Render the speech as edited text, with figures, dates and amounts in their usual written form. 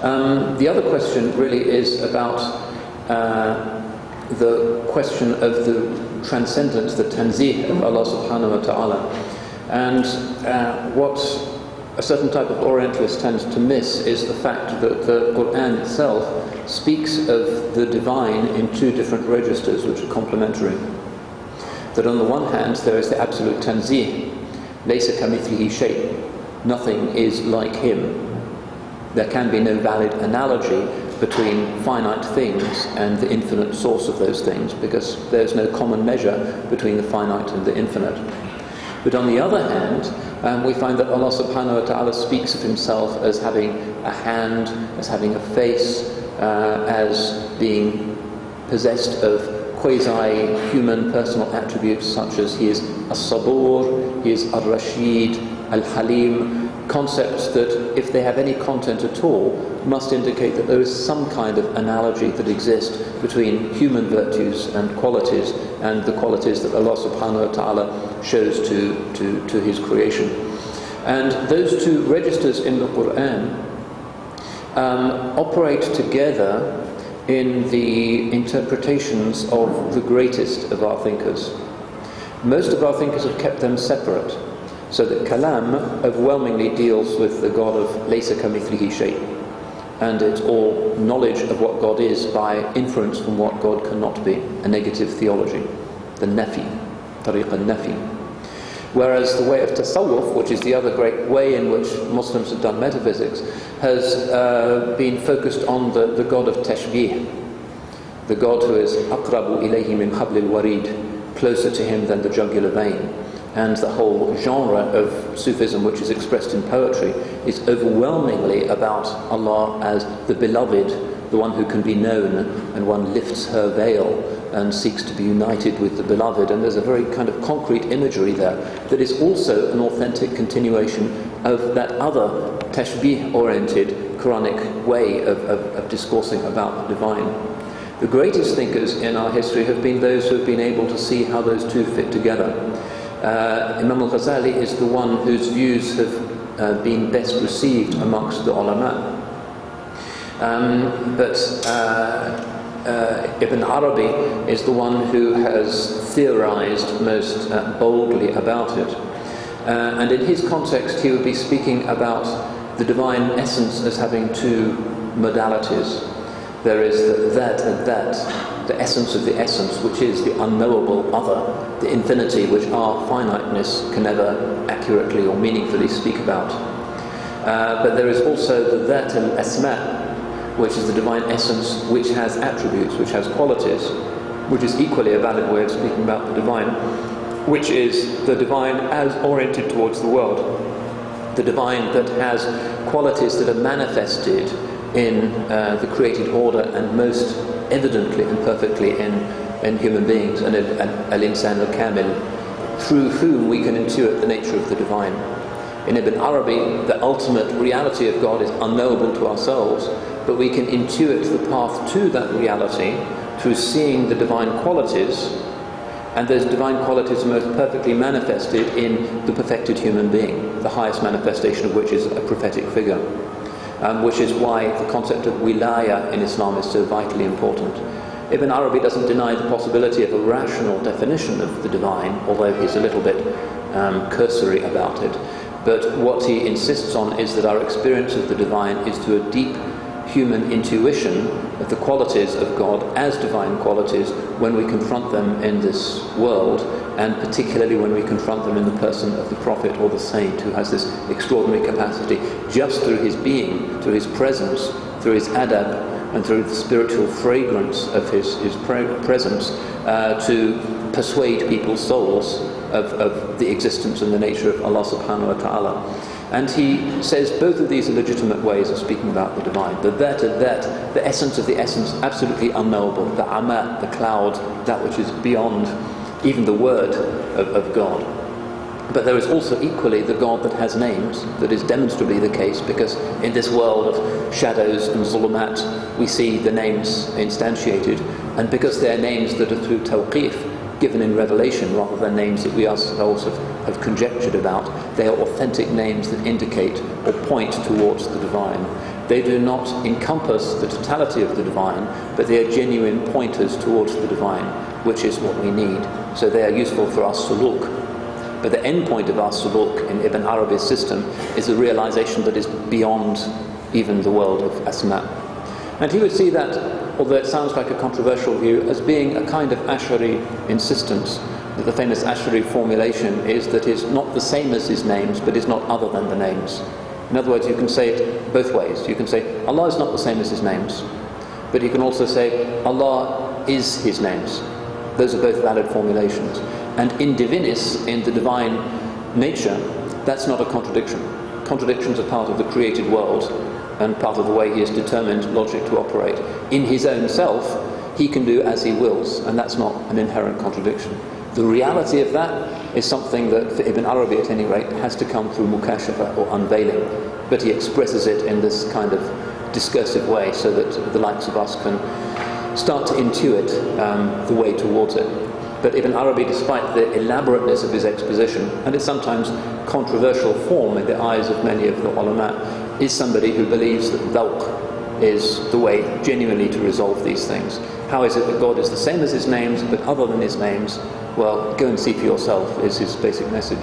The other question really is about the question of the transcendence, the Tanzih of Allah subhanahu wa ta'ala. And what a certain type of Orientalist tends to miss is the fact that the Quran itself speaks of the divine in two different registers which are complementary. That on the one hand there is the absolute Tanzih, laysa kamithlihi shay, nothing is like him. There can be no valid analogy between finite things and the infinite source of those things, because there's no common measure between the finite and the infinite. But on the other hand, we find that Allah subhanahu wa ta'ala speaks of himself as having a hand, as having a face, as being possessed of quasi-human personal attributes such as he is as-sabur, he is al-rashid, al-halim, concepts that, if they have any content at all, must indicate that there is some kind of analogy that exists between human virtues and qualities and the qualities that Allah subhanahu wa ta'ala shows to his creation. And those two registers in the Quran operate together in the interpretations of the greatest of our thinkers. Most of our thinkers have kept them separate, so that kalam overwhelmingly deals with the God of laysa kamithlihi shay, and it's all knowledge of what God is by inference from what God cannot be, a negative theology, the nafi, tariq al-nafi. Whereas the way of tasawwuf, which is the other great way in which Muslims have done metaphysics, has been focused on the God of tashbih, the God who is aqrabu ilayhi min hablil warid, closer to him than the jugular vein. And the whole genre of Sufism, which is expressed in poetry, is overwhelmingly about Allah as the beloved, the one who can be known, and one lifts her veil and seeks to be united with the beloved. And there's a very kind of concrete imagery there that is also an authentic continuation of that other tashbih-oriented Quranic way of discoursing about the divine. The greatest thinkers in our history have been those who have been able to see how those two fit together. Imam al-Ghazali is the one whose views have been best received amongst the ulama. But Ibn Arabi is the one who has theorized most boldly about it. And in his context he would be speaking about the divine essence as having two modalities. There is the that and that, the essence of the essence, which is the unknowable other, the infinity which our finiteness can never accurately or meaningfully speak about. But there is also the that al-asma, which is the divine essence which has attributes, which has qualities, which is equally a valid way of speaking about the divine, which is the divine as oriented towards the world, the divine that has qualities that are manifested in the created order and most evidently and perfectly in human beings, and al-insan al-kamil, through whom we can intuit the nature of the divine. In Ibn Arabi, the ultimate reality of God is unknowable to ourselves, but we can intuit the path to that reality through seeing the divine qualities, and those divine qualities are most perfectly manifested in the perfected human being, the highest manifestation of which is a prophetic figure. Which is why the concept of wilaya in Islam is so vitally important. Ibn Arabi doesn't deny the possibility of a rational definition of the divine, although he's a little bit cursory about it. But what he insists on is that our experience of the divine is through a deep human intuition of the qualities of God as divine qualities when we confront them in this world, and particularly when we confront them in the person of the prophet or the saint, who has this extraordinary capacity, just through his being, through his presence, through his adab, and through the spiritual fragrance of his presence, to persuade people's souls of the existence and the nature of Allah subhanahu wa ta'ala. And he says both of these are legitimate ways of speaking about the divine. The that and that, the essence of the essence, absolutely unknowable. The ama, the cloud, that which is beyond even the word of God. But there is also equally the God that has names, that is demonstrably the case, because in this world of shadows and zulumat, we see the names instantiated, and because they are names that are through tawqif, given in revelation, rather than names that we ourselves have conjectured about, they are authentic names that indicate or point towards the divine. they do not encompass the totality of the divine, but they are genuine pointers towards the divine, which is what we need. So they are useful for our suluk. But the end point of our suluk in Ibn Arabi's system is a realization that is beyond even the world of asma. And he would see that, although it sounds like a controversial view, as being a kind of Ash'ari insistence, that the famous Ash'ari formulation is that is not the same as his names, but is not other than the names. In other words, you can say it both ways. You can say Allah is not the same as his names, but you can also say Allah is his names. Those are both valid formulations. And in divinis, in the divine nature, that's not a contradiction. Contradictions are part of the created world and part of the way he has determined logic to operate. In his own self, he can do as he wills, and that's not an inherent contradiction. The reality of that is something that, for Ibn Arabi at any rate, has to come through mukashafa, or unveiling. But he expresses it in this kind of discursive way so that the likes of us can start to intuit the way towards it. But Ibn Arabi, despite the elaborateness of his exposition, and its sometimes controversial form in the eyes of many of the ulama, is somebody who believes that dhawq is the way genuinely to resolve these things. How is it that God is the same as his names, but other than his names? Well, go and see for yourself, is his basic message.